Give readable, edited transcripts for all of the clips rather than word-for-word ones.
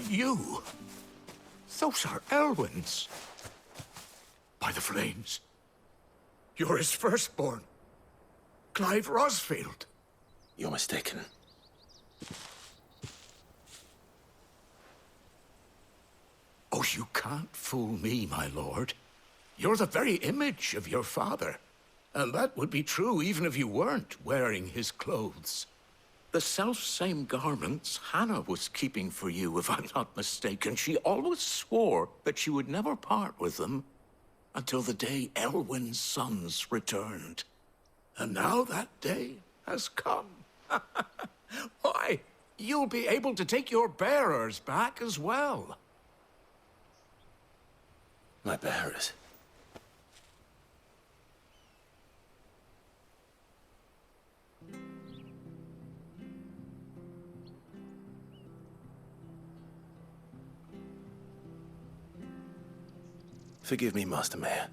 You? Those are Elwyn's. By the flames. You're his firstborn. Clive Rosfield. You're mistaken. Oh, you can't fool me, my lord. You're the very image of your father. And that would be true even if you weren't wearing his clothes. The self-same garments Hannah was keeping for you, if I'm not mistaken. She always swore that she would never part with them until the day Elwyn's sons returned. And now that day has come. Why, you'll be able to take your bearers back as well. My bearers? Forgive me, Master Mayor.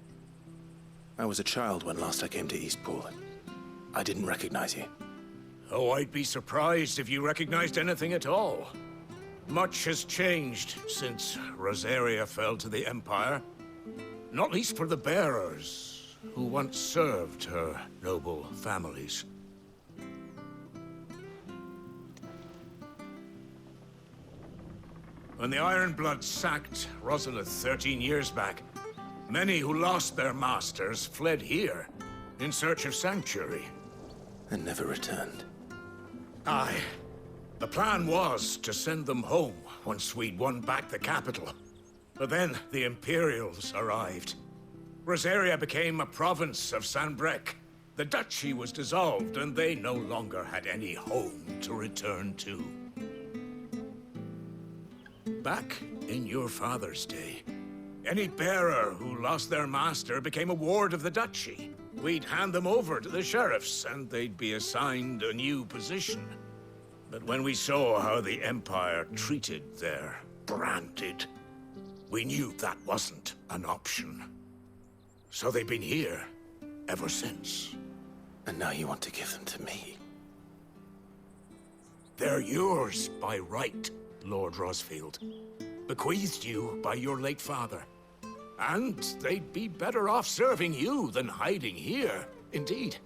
I was a child when last I came to Eastpool. I didn't recognize you. Oh, I'd be surprised if you recognized anything at all. Much has changed since Rosaria fell to the Empire. Not least for the bearers, who once served her noble families. When the Ironbloods sacked Rosalith 13 years back, many who lost their masters fled here in search of sanctuary. And never returned. Aye. The plan was to send them home once we'd won back the capital. But then the Imperials arrived. Rosaria became a province of Sanbreque. The duchy was dissolved, and they no longer had any home to return to. Back in your father's day, any bearer who lost their master became a ward of the duchy. We'd hand them over to the sheriffs, and they'd be assigned a new position. But when we saw how the Empire treated their branded, we knew that wasn't an option. So they've been here ever since. And now you want to give them to me? They're yours by right, Lord Rosfield. Bequeathed you by your late father. And they'd be better off serving you than hiding here. Indeed,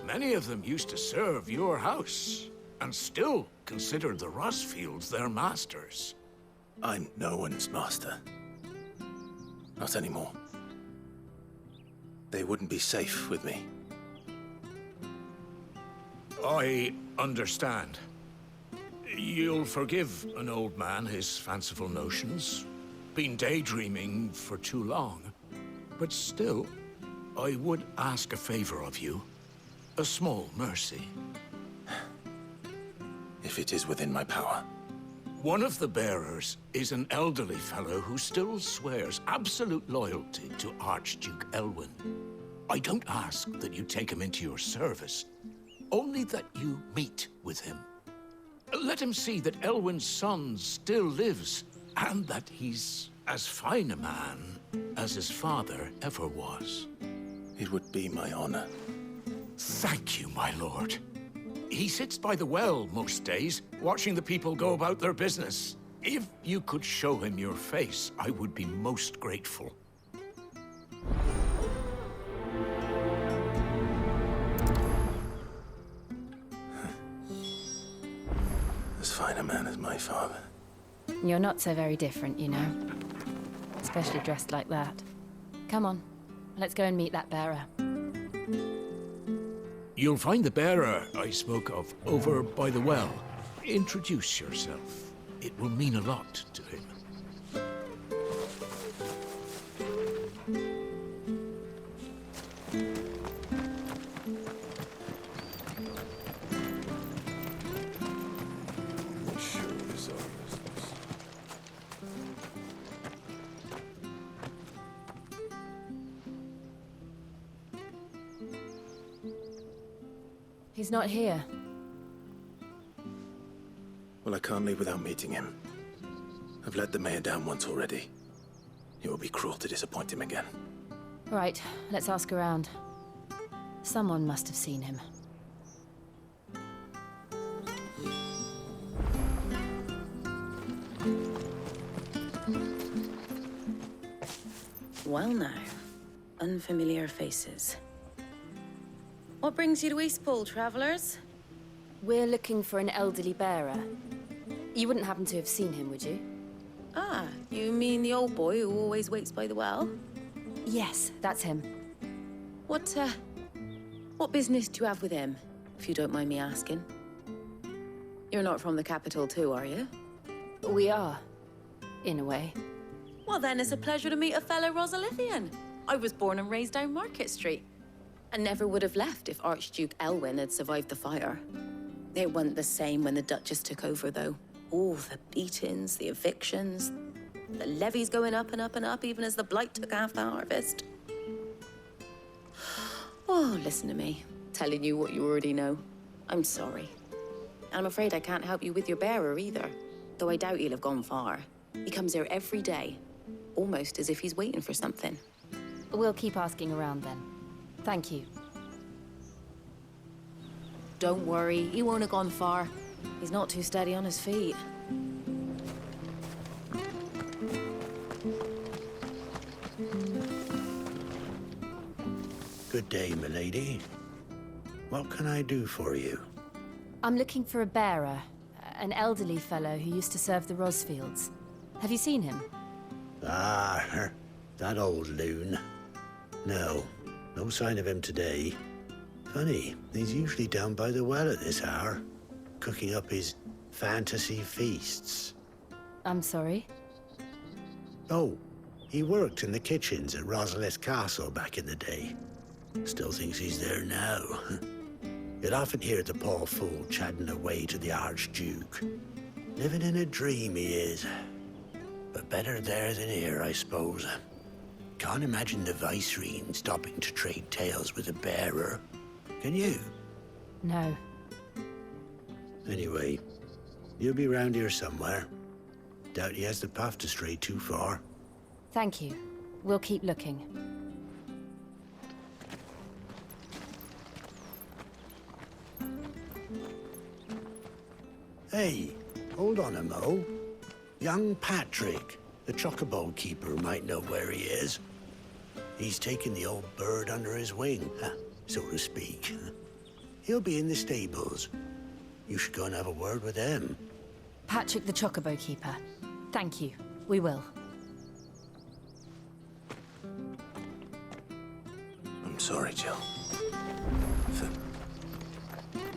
many of them used to serve your house, and still considered the Rosfields their masters. I'm no one's master. Not anymore. They wouldn't be safe with me. I understand. You'll forgive an old man his fanciful notions. Been daydreaming for too long. But still, I would ask a favor of you. A small mercy. If it is within my power. One of the bearers is an elderly fellow who still swears absolute loyalty to Archduke Elwyn. I don't ask that you take him into your service, only that you meet with him. Let him see that Elwyn's son still lives, and that he's as fine a man as his father ever was. It would be my honor. Thank you, my lord. He sits by the well most days, watching the people go about their business. If you could show him your face, I would be most grateful. As fine a man as my father. You're not so very different, you know. Especially dressed like that. Come on, let's go and meet that bearer. You'll find the bearer I spoke of over by the well. Introduce yourself. It will mean a lot to him. He's not here. Well, I can't leave without meeting him. I've let the mayor down once already. It would be cruel to disappoint him again. Right, let's ask around. Someone must have seen him. Well now, unfamiliar faces. What brings you to Eastpool, travelers? We're looking for an elderly bearer. You wouldn't happen to have seen him, would you? Ah, you mean the old boy who always waits by the well? Yes, that's him. What business do you have with him, if you don't mind me asking? You're not from the capital too, are you? We are, in a way. Well then, it's a pleasure to meet a fellow Rosalithian. I was born and raised down Market Street. And never would have left if Archduke Elwyn had survived the fire. It wasn't the same when the Duchess took over, though. All the beatings, the evictions, the levies going up and up and up, even as the blight took half the harvest. Oh, listen to me, telling you what you already know. I'm sorry. And I'm afraid I can't help you with your bearer either, though I doubt he'll have gone far. He comes here every day, almost as if he's waiting for something. We'll keep asking around then. Thank you. Don't worry, he won't have gone far. He's not too steady on his feet. Good day, milady. What can I do for you? I'm looking for a bearer, an elderly fellow who used to serve the Rosfields. Have you seen him? Ah, that old loon. No sign of him today. Funny, he's usually down by the well at this hour, cooking up his fantasy feasts. I'm sorry? Oh, he worked in the kitchens at Rosalith Castle back in the day. Still thinks he's there now. You'd often hear the poor fool chatting away to the Archduke. Living in a dream he is. But better there than here, I suppose. Can't imagine the Vicereine stopping to trade tales with a bearer. Can you? No. Anyway, he'll be round here somewhere. Doubt he has the path to stray too far. Thank you. We'll keep looking. Hey, hold on a mo. Young Patrick, the chocobo keeper, might know where he is. He's taken the old bird under his wing, so to speak. He'll be in the stables. You should go and have a word with him. Patrick the Chocobo Keeper. Thank you. We will. I'm sorry, Jill, for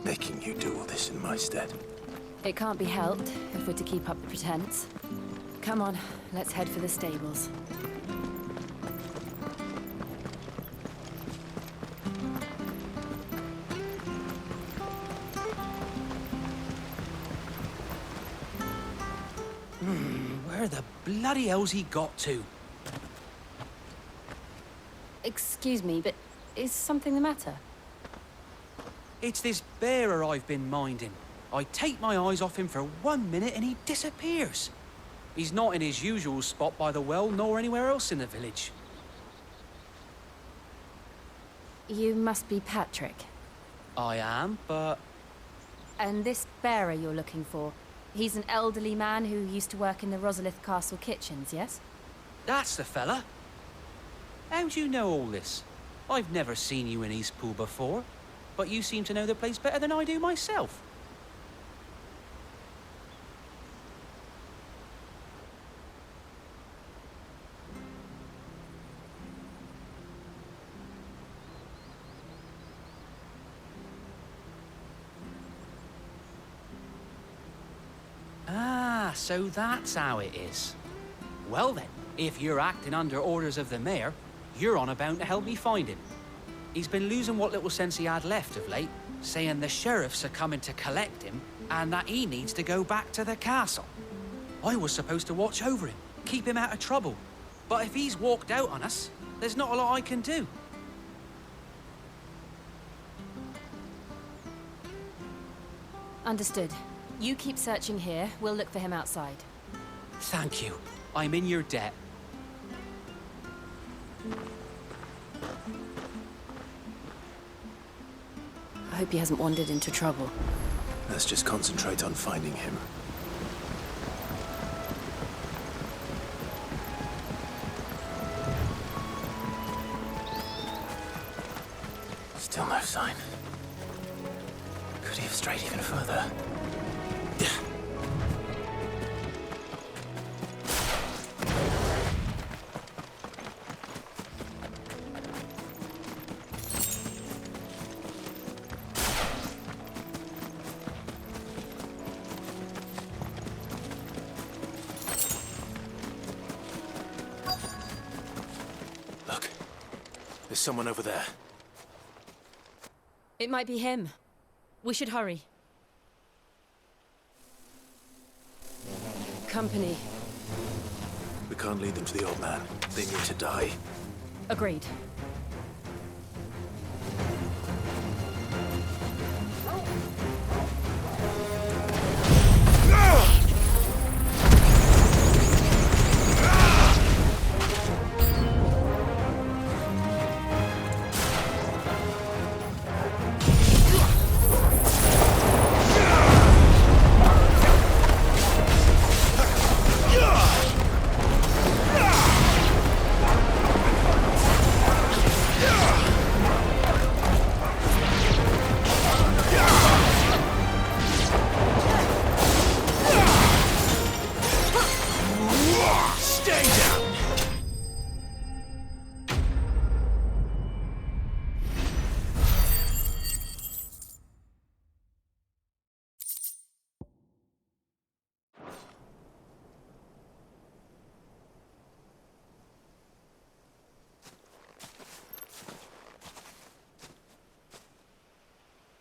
making you do all this in my stead. It can't be helped if we're to keep up the pretense. Come on, let's head for the stables. Where the bloody hell's he got to? Excuse me, but is something the matter? It's this bearer I've been minding. I take my eyes off him for 1 minute and he disappears. He's not in his usual spot by the well, nor anywhere else in the village. You must be Patrick. I am, but And this bearer you're looking for, he's an elderly man who used to work in the Rosalith Castle kitchens, yes? that's the fella. How do you know all this? I've never seen you in Eastpool before, but you seem to know the place better than I do myself. Ah, so that's how it is. Well then, if you're acting under orders of the mayor, you're on about to help me find him. He's been losing what little sense he had left of late, saying the sheriffs are coming to collect him and that he needs to go back to the castle. I was supposed to watch over him, keep him out of trouble. But if he's walked out on us, there's not a lot I can do. Understood. You keep searching here, we'll look for him outside. Thank you. I'm in your debt. I hope he hasn't wandered into trouble. Let's just concentrate on finding him. Still no sign. Could he have strayed even further? Look, there's someone over there. It might be him. We should hurry. Company. We can't lead them to the old man. They need to die. Agreed.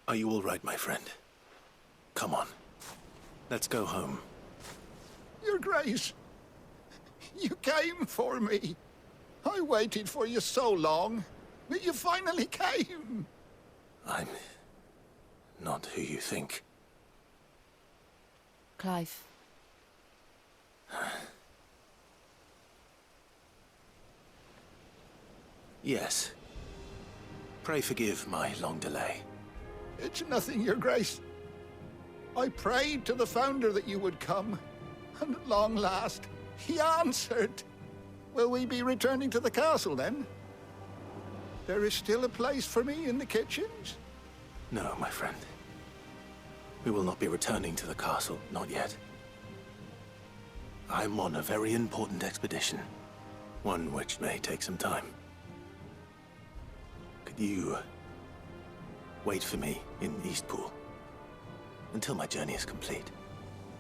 Are you all right, my friend? Come on. Let's go home. Your Grace, you came for me. I waited for you so long, but you finally came. I'm not who you think. Clive. Yes. Pray forgive my long delay. It's nothing, Your Grace. I prayed to the Founder that you would come, and at long last, he answered. Will we be returning to the castle, then? There is still a place for me in the kitchens? No, my friend. We will not be returning to the castle, not yet. I'm on a very important expedition, one which may take some time. Could you wait for me in Eastpool until my journey is complete?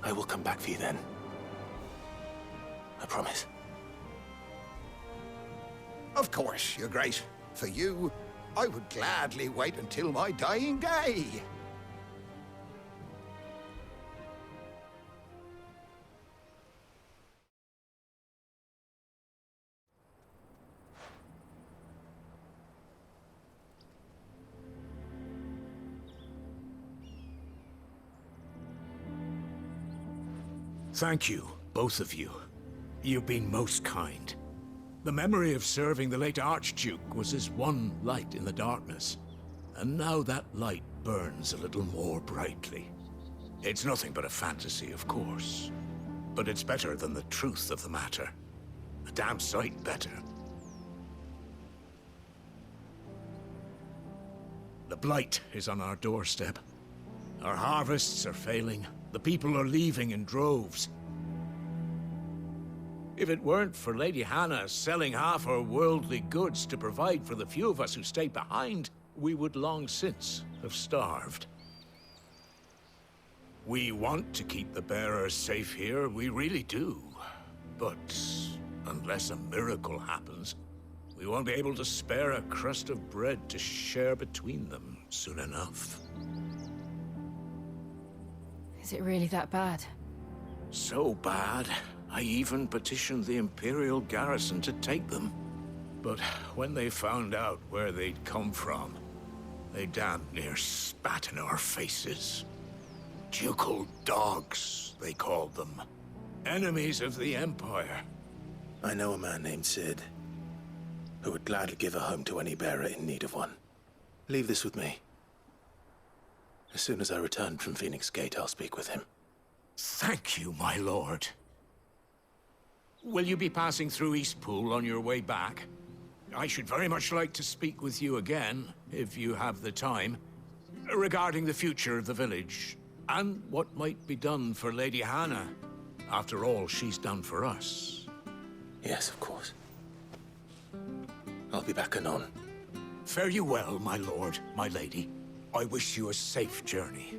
I will come back for you then. I promise. Of course, Your Grace. For you, I would gladly wait until my dying day. Thank you, both of you. You've been most kind. The memory of serving the late Archduke was as one light in the darkness, and now that light burns a little more brightly. It's nothing but a fantasy, of course, but it's better than the truth of the matter. A damn sight better. The blight is on our doorstep. Our harvests are failing. The people are leaving in droves. If it weren't for Lady Hannah selling half her worldly goods to provide for the few of us who stayed behind, we would long since have starved. We want to keep the bearers safe here, we really do. But unless a miracle happens, we won't be able to spare a crust of bread to share between them soon enough. Is it really that bad? So bad, I even petitioned the Imperial garrison to take them. But when they found out where they'd come from, they damn near spat in our faces. Ducal dogs, they called them. Enemies of the Empire. I know a man named Sid. who would gladly give a home to any bearer in need of one. Leave this with me. As soon as I return from Phoenix Gate, I'll speak with him. Thank you, my lord. Will you be passing through Eastpool on your way back? I should very much like to speak with you again, if you have the time, regarding the future of the village, and what might be done for Lady Hannah, after all she's done for us. Yes, of course. I'll be back anon. Fare you well, my lord, my lady. I wish you a safe journey.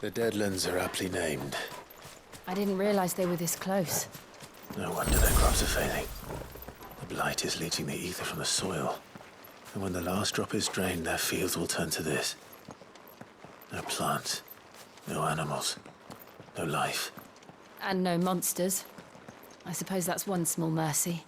The Deadlands are aptly named. I didn't realize they were this close. No wonder their crops are failing. The blight is leaching the ether from the soil. And when the last drop is drained, their fields will turn to this. No plants, no animals, no life. And no monsters. I suppose that's one small mercy.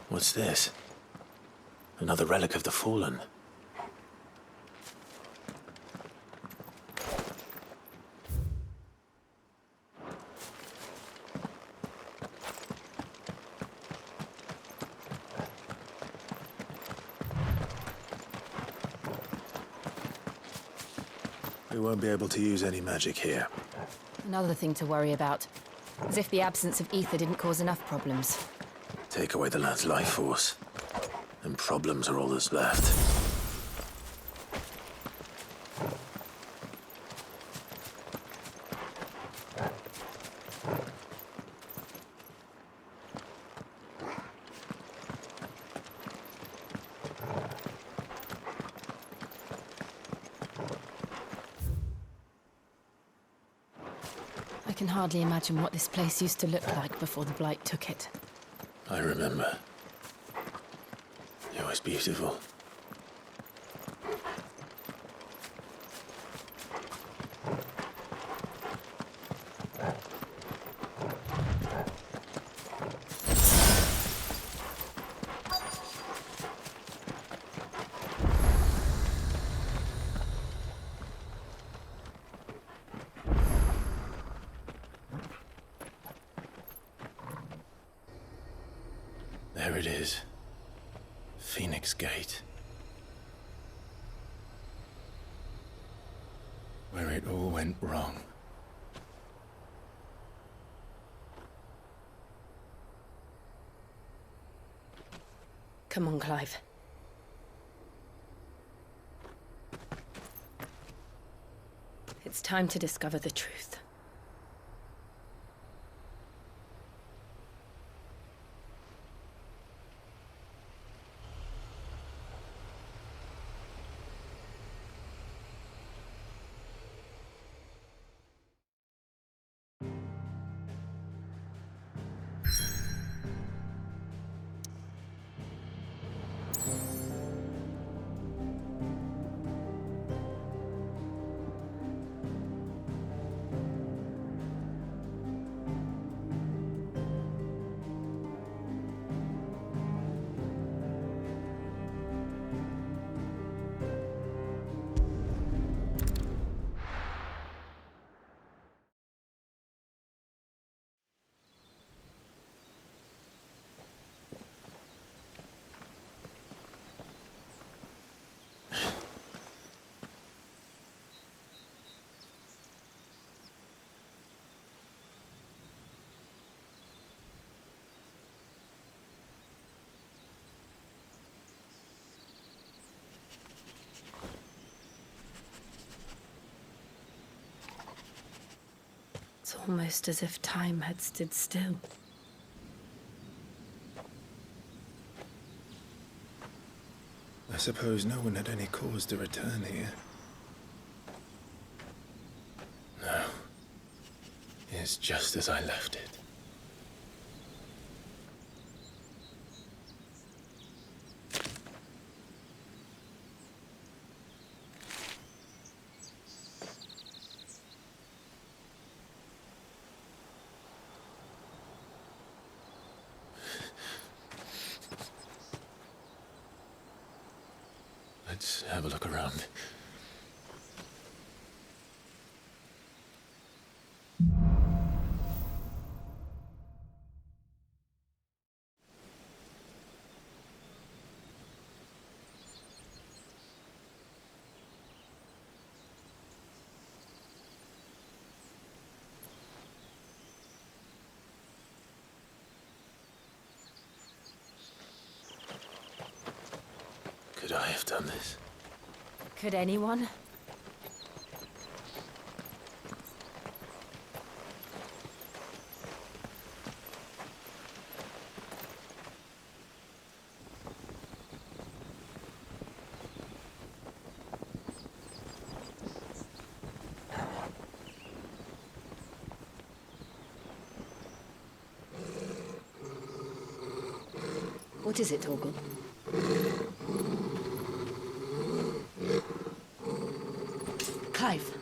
What's this? Another relic of the Fallen. We won't be able to use any magic here. Another thing to worry about. As if the absence of ether didn't cause enough problems. Take away the lad's life force, and problems are all that's left. I can hardly imagine what this place used to look like before the Blight took it. I remember. It was beautiful. There it is. Phoenix Gate. Where it all went wrong. Come on, Clive. It's time to discover the truth. It's almost as if time had stood still. I suppose no one had any cause to return here. No. It's just as I left it. Let's have a look around. Could I have done this? Could anyone? What is it, Torgal? Clive.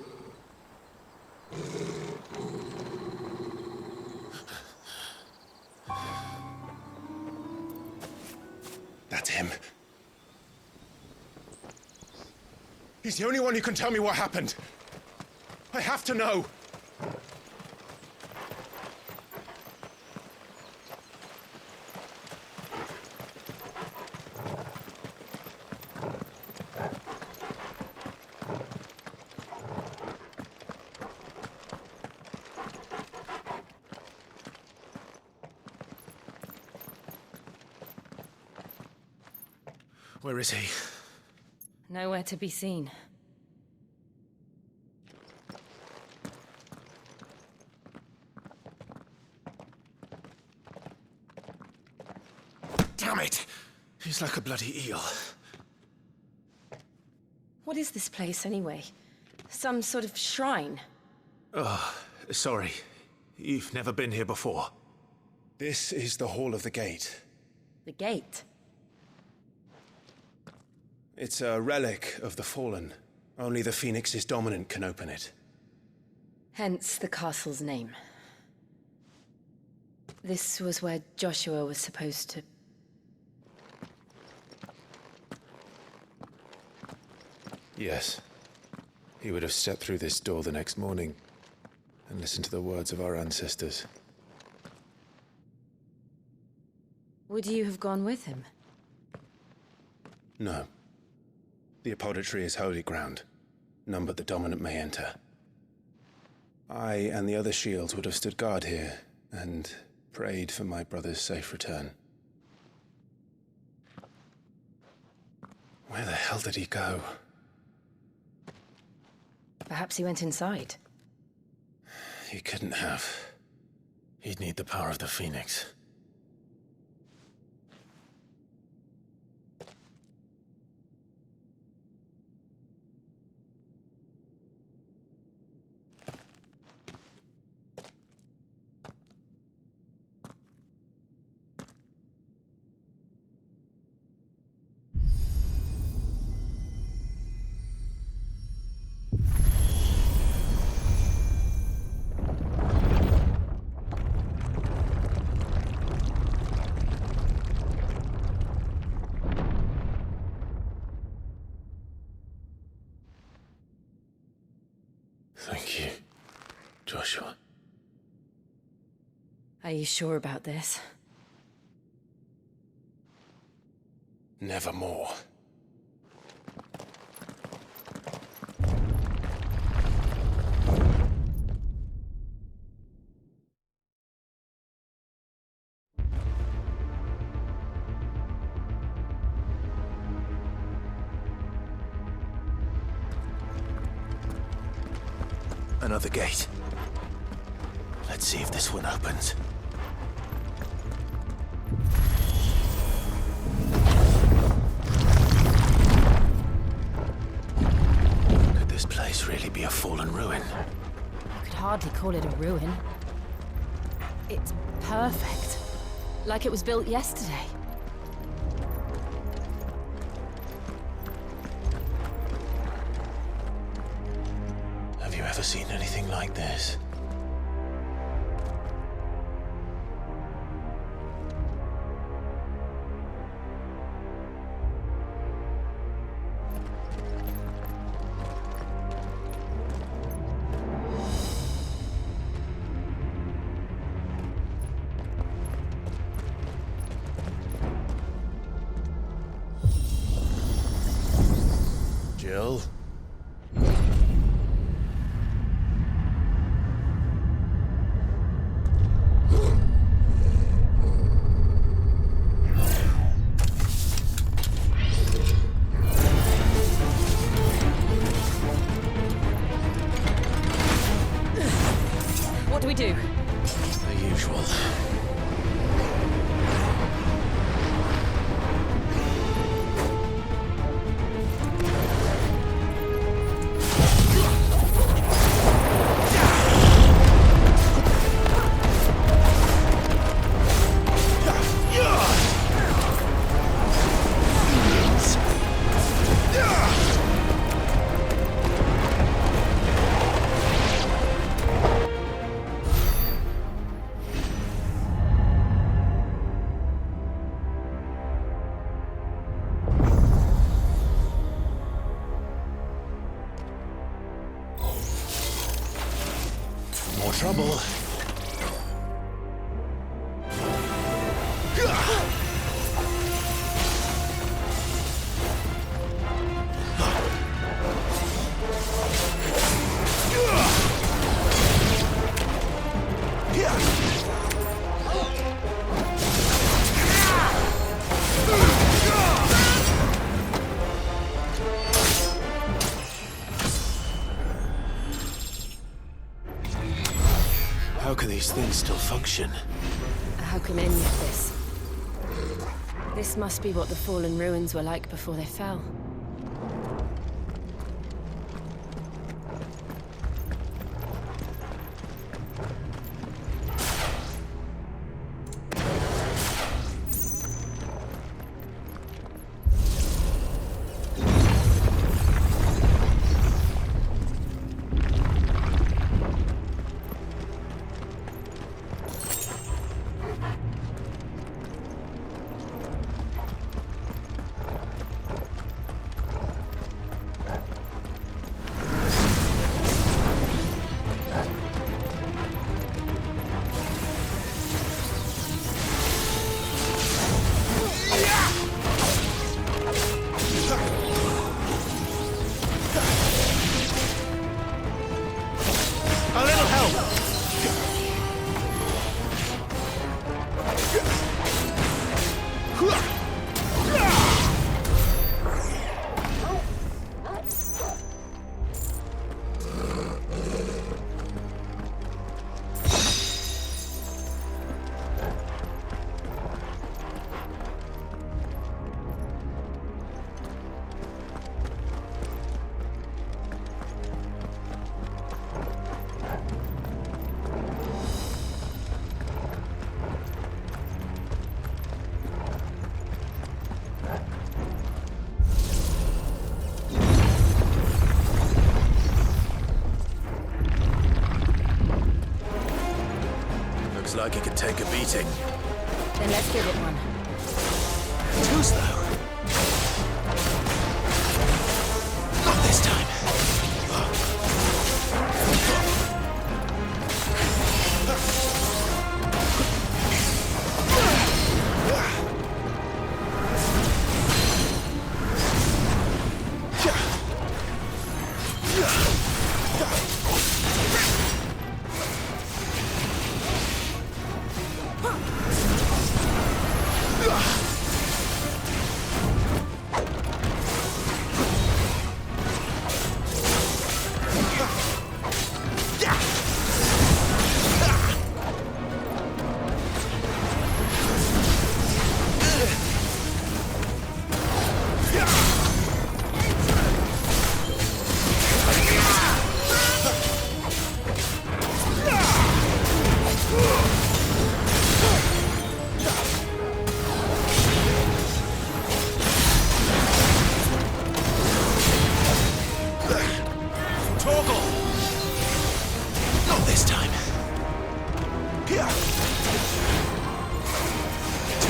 That's him. He's the only one who can tell me what happened. I have to know. Where is he? Nowhere to be seen. Damn it! He's like a bloody eel. What is this place, anyway? Some sort of shrine? Oh, sorry. You've never been here before. This is the Hall of the Gate. The gate? It's a relic of the Fallen. Only the Phoenix's dominant can open it. Hence the castle's name. This was where Joshua was supposed to... Yes. He would have stepped through this door the next morning and listened to the words of our ancestors. Would you have gone with him? No. The apodatory is holy ground. None but the dominant may enter. I and the other shields would have stood guard here and prayed for my brother's safe return. Where the hell did he go? Perhaps he went inside. He couldn't have. He'd need the power of the Phoenix. Thank you, Joshua. Are you sure about this? Nevermore. Another gate. Let's see if this one opens. Could this place really be a fallen ruin? You could hardly call it a ruin. It's perfect. Like it was built yesterday. Have you ever seen anything like this? Jill? What do we do? The usual. More trouble. How can these things still function? How can any of this? This must be what the fallen ruins were like before they fell. A little help! Looks like it could take a beating. Then let's give it one. Too slow. Not this time.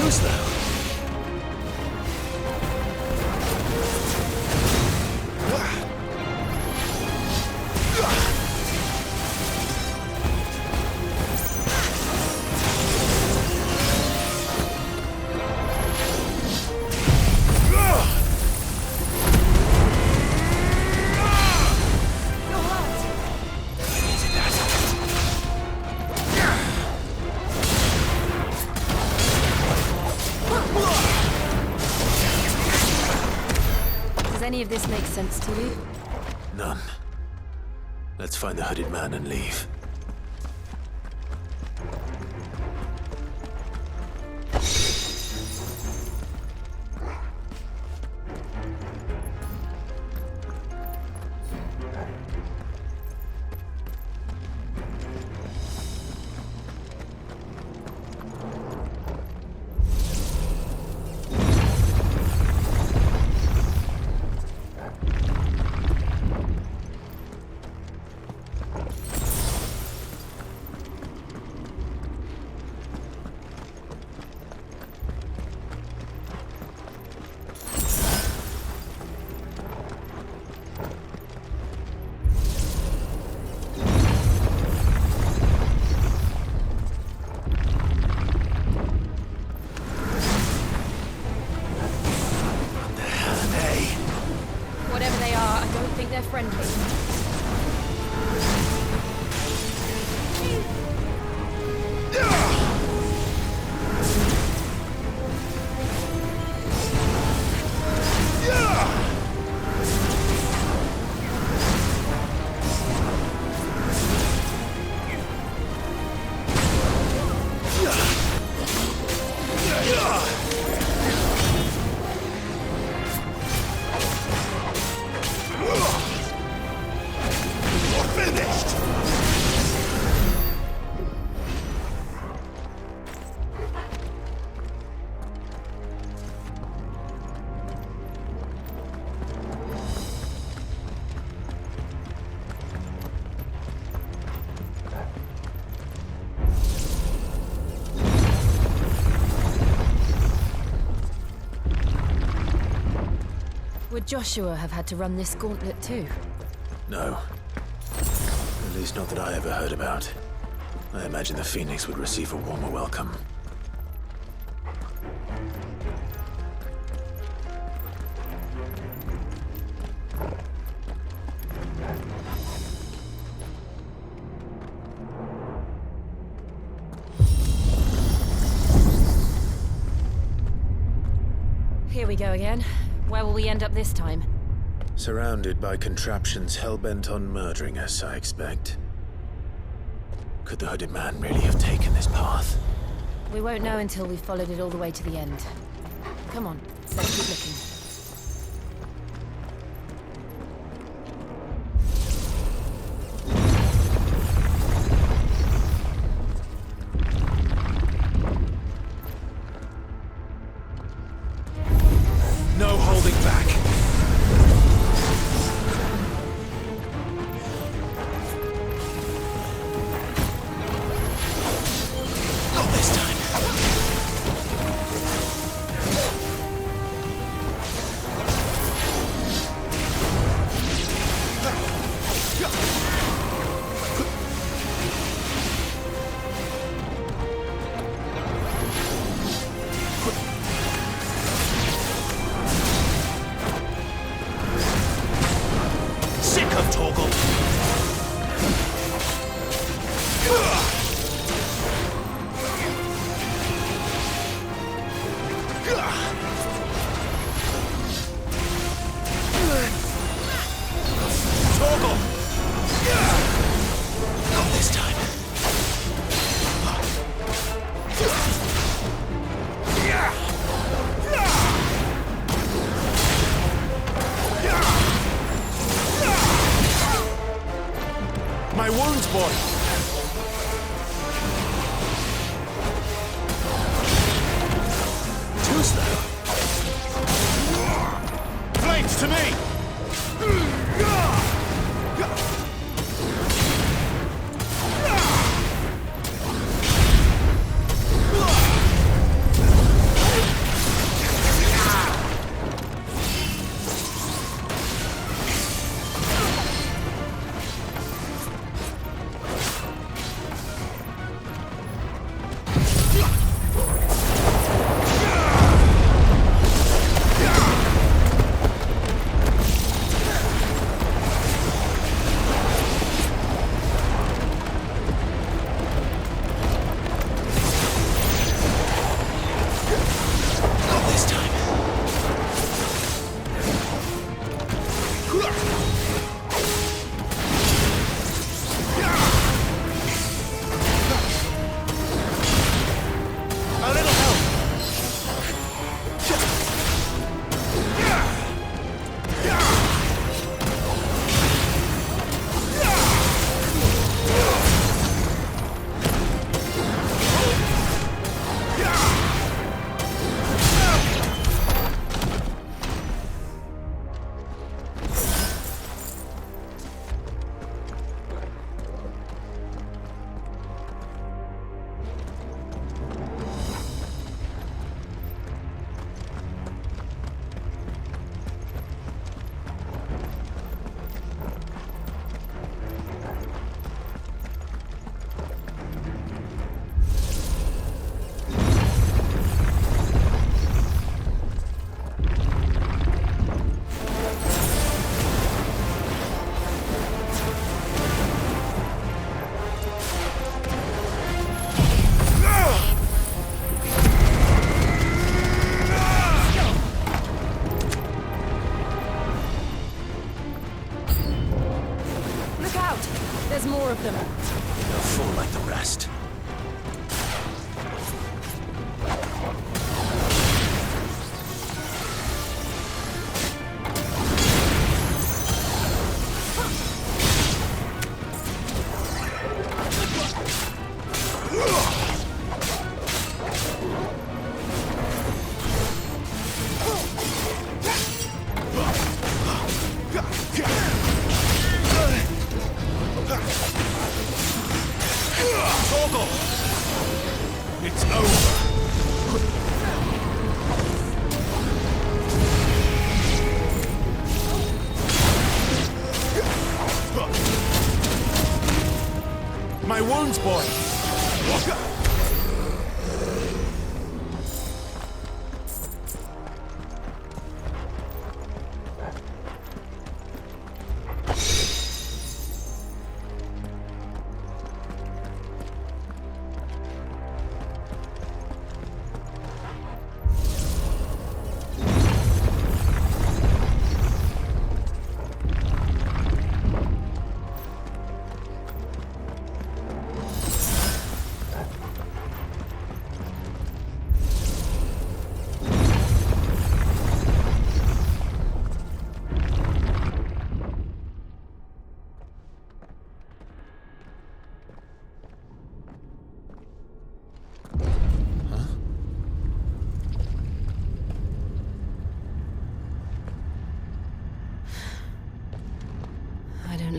Too slow. Does any of this make sense to you? None. Let's find the hooded man and leave. Whatever they are, I don't think they're friendly. Would Joshua have had to run this gauntlet too? No. At least not that I ever heard about. I imagine the Phoenix would receive a warmer welcome. Here we go again. Where will we end up this time? Surrounded by contraptions hell-bent on murdering us, I expect. Could the hooded man really have taken this path? We won't know until we've followed it all the way to the end. Come on, let's keep looking. No holding back! Not this time. Sick of Torgal! Torgal! Not this time. My wounds, boy! Too slow. Flames to me!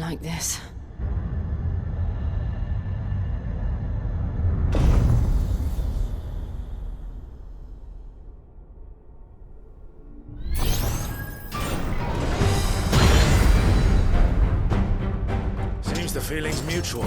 like this. Seems the feeling's mutual.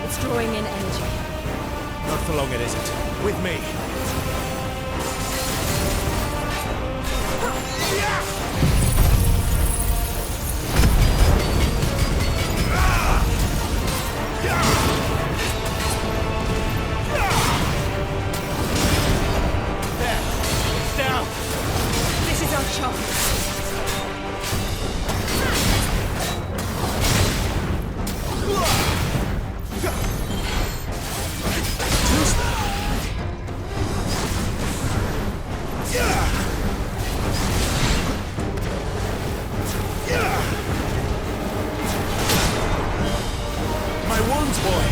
It's drawing in energy. Not for long it isn't. With me. This is our chance. My wounds, boy!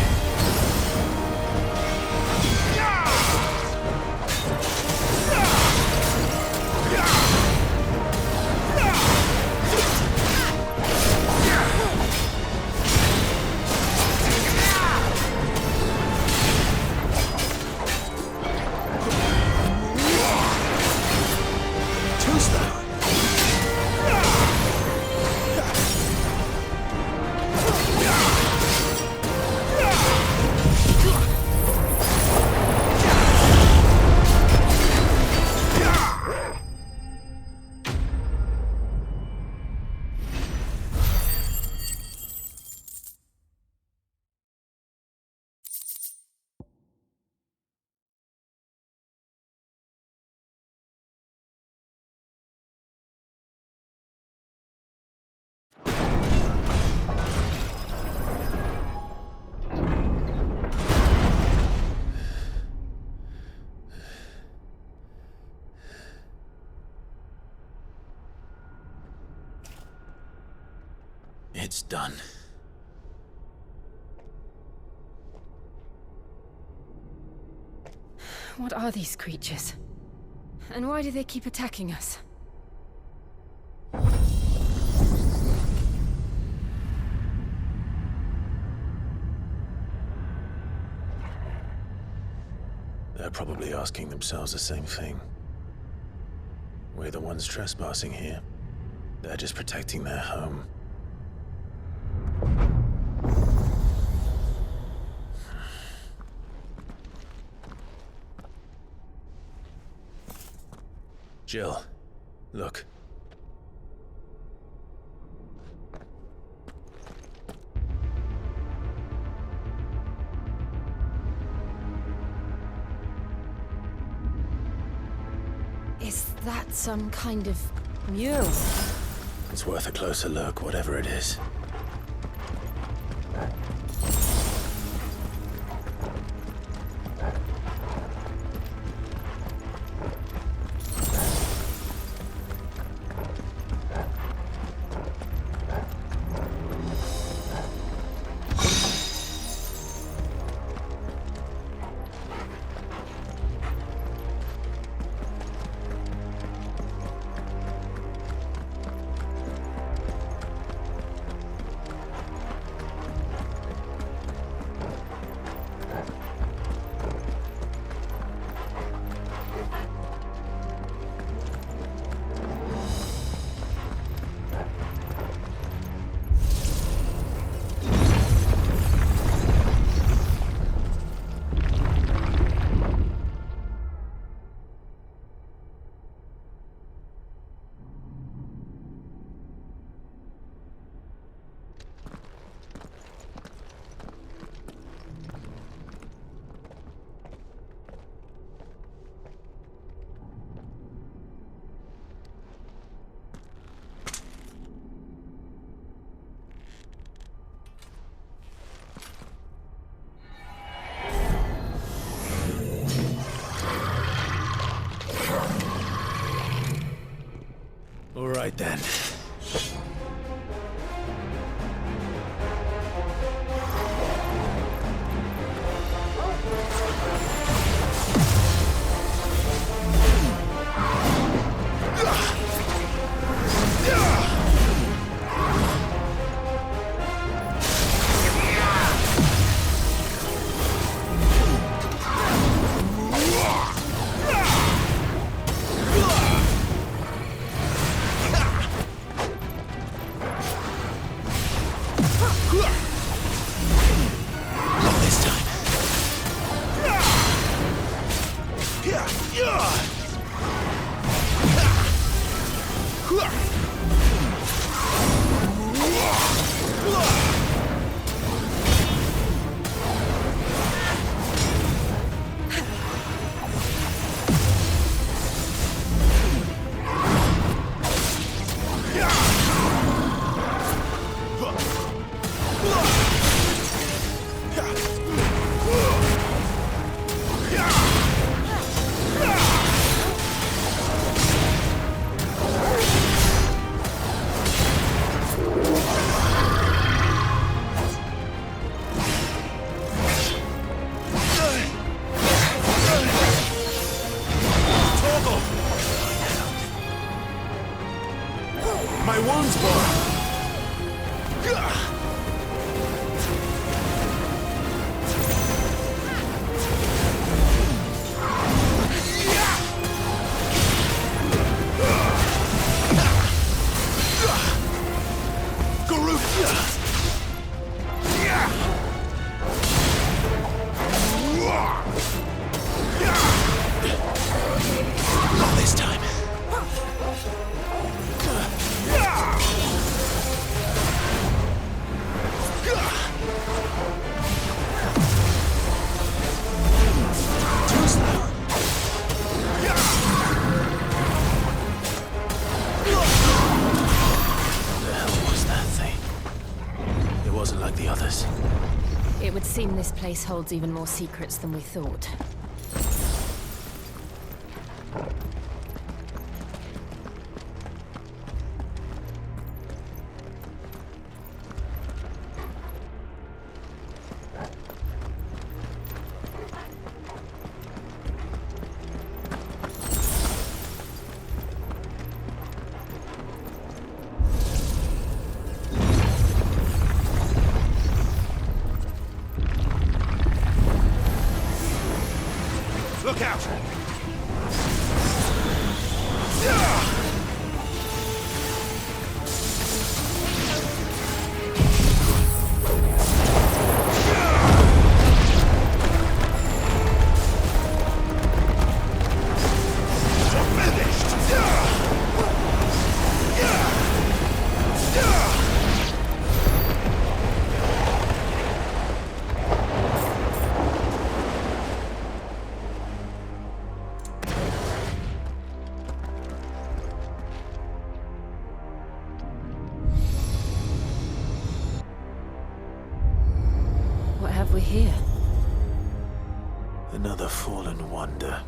It's done. What are these creatures? And why do they keep attacking us? They're probably asking themselves the same thing. We're the ones trespassing here. They're just protecting their home. Jill, look. That's some kind of mural. It's worth a closer look, whatever it is. All right then. My wounds, boy! Not this time. Too slow. What the hell was that thing? It wasn't like the others. It would seem this place holds even more secrets than we thought. Look out! we here? Another fallen wonder.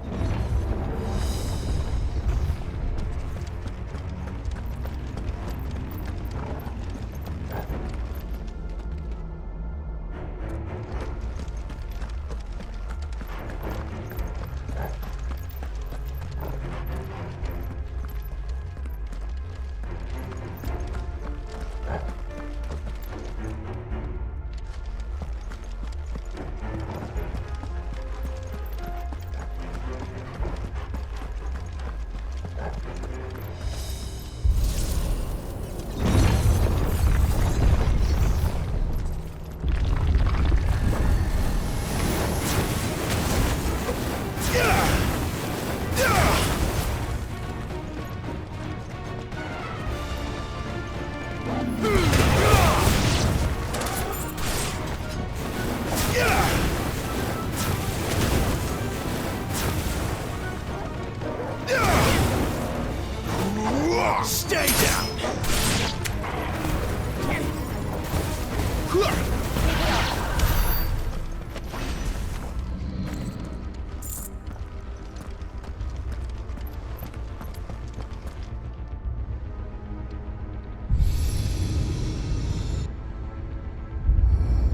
Stay down!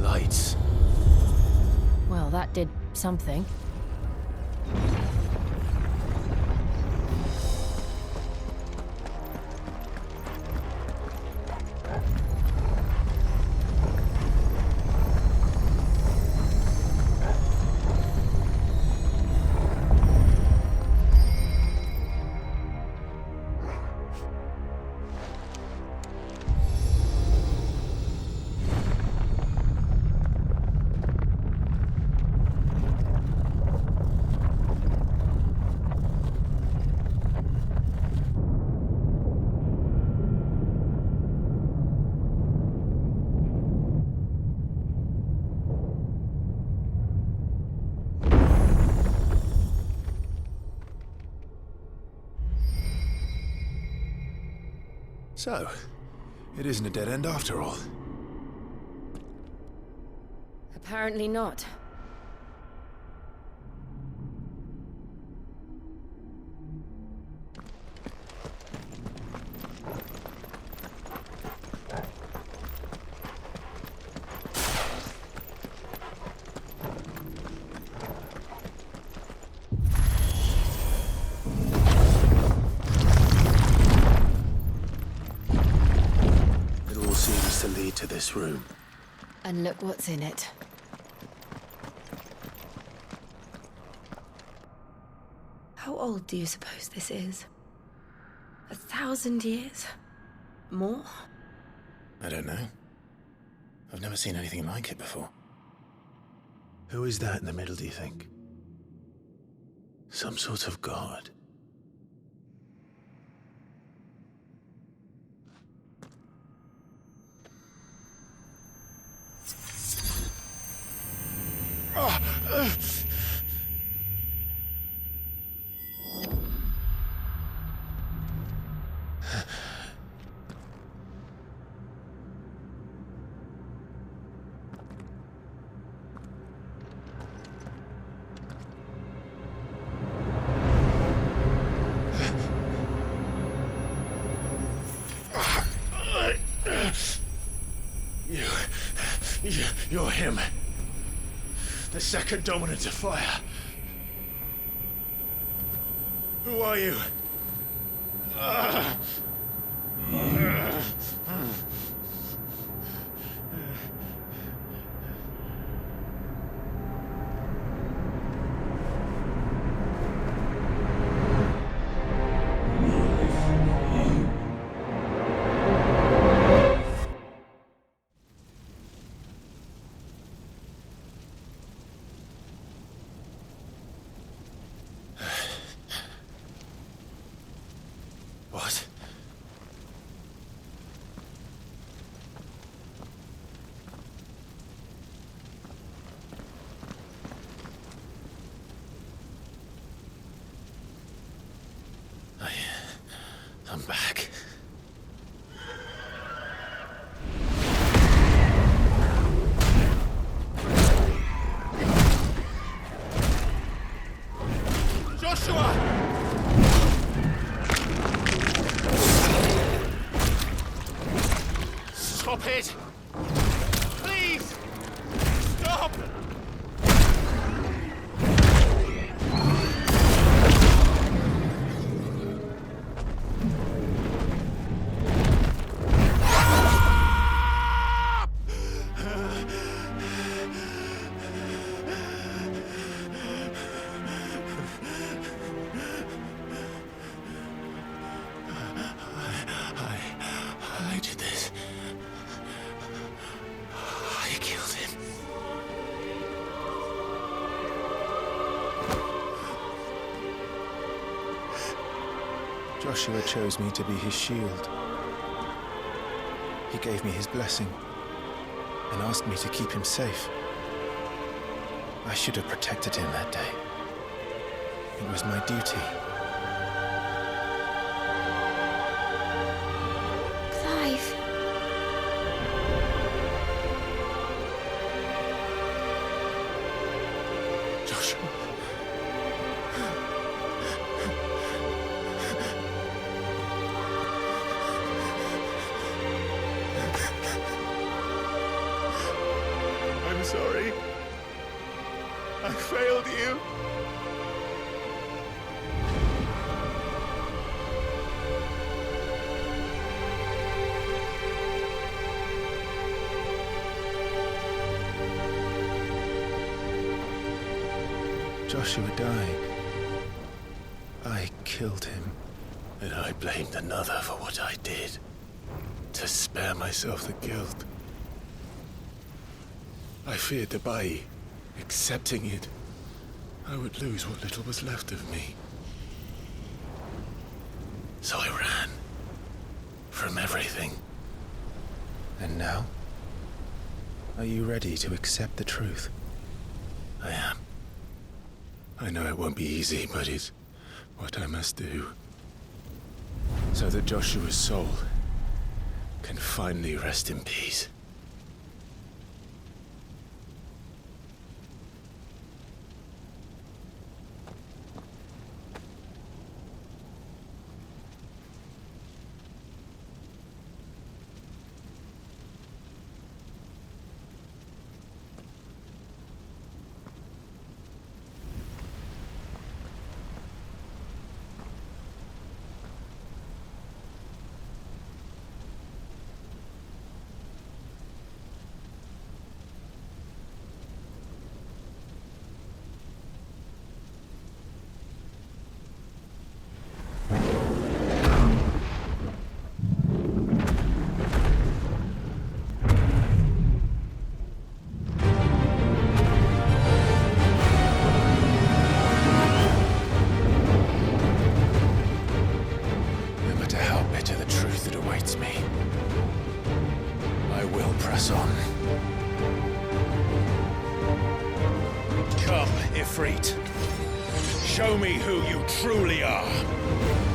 Lights. Well, that did something. So, it isn't a dead end after all. Apparently not. It all seems to lead to this room. And look what's in it. How old do you suppose this is? 1,000 years? More? I don't know. I've never seen anything like it before. Who is that in the middle, do you think? Some sort of god? You're him. The second dominant of fire. Who are you? What? Joshua chose me to be his shield. He gave me his blessing and asked me to keep him safe. I should have protected him that day. It was my duty. Clive. Joshua. I'm sorry. I failed you. Joshua died. I killed him. And I blamed another for what I did. To spare myself the guilt. I feared that by accepting it, I would lose what little was left of me. So I ran. From everything. And now? Are you ready to accept the truth? I am. I know it won't be easy, but it's what I must do. So that Joshua's soul can finally rest in peace. on. Come, Ifrit. Show me who you truly are.